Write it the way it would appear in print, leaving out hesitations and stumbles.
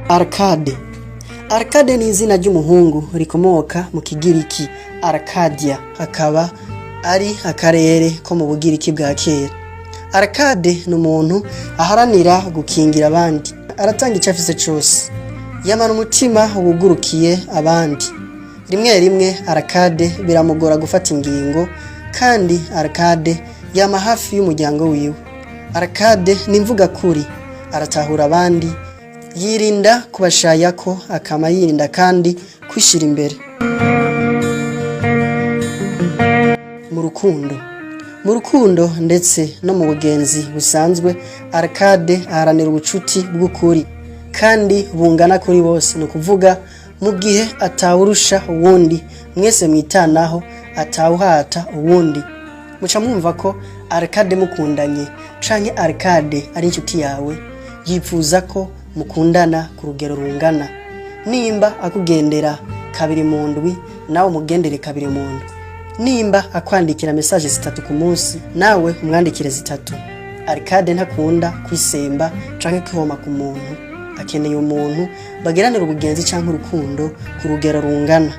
Arcade. Arcade ni izina ry'umuhungu rikomoka mu Kigiriki Arcadia, hakaba ari akarere ko mu Bugiriki bwa kera. Arcade ni umuntu aharanira gukingira abandi, aratanga icyo afise cyose, yamana umutima wugurukiye abandi. Rimwe rimwe Arcade biramugora gufata ingingo, kandi Arcade yama hafi y'umuryango wiwe. Arcade ni imvuga kuri, aratahura abandi, yirinda kubashayako, akama yirinda kandi kwishira imbere. Mu rukundo ndetse no mu bugenzi busanzwe, Arcade aharanira ubucuti bw'ukuri kandi bungana kuri bose, no kuvuga mu gihe atawurusha uwundi, mwese mwitanaho, atawuhata uwundi. Muca mwumva ko Arcade mukundanye canke Arcade ari inshuti yawe, yifuza ko mukundana ku rugero rungana. Nimba akugendera kabiri mu ndwi, nawe umugendere kabiri mu ndwi. Nimba akwandikira message 3 ku munsi, nawe umwandikire 3. Arcade ntakunda kwisemba canke kwihoma ku muntu, akeneye umuntu bageranira ubugenzi canke urukundo ku rugero rungana.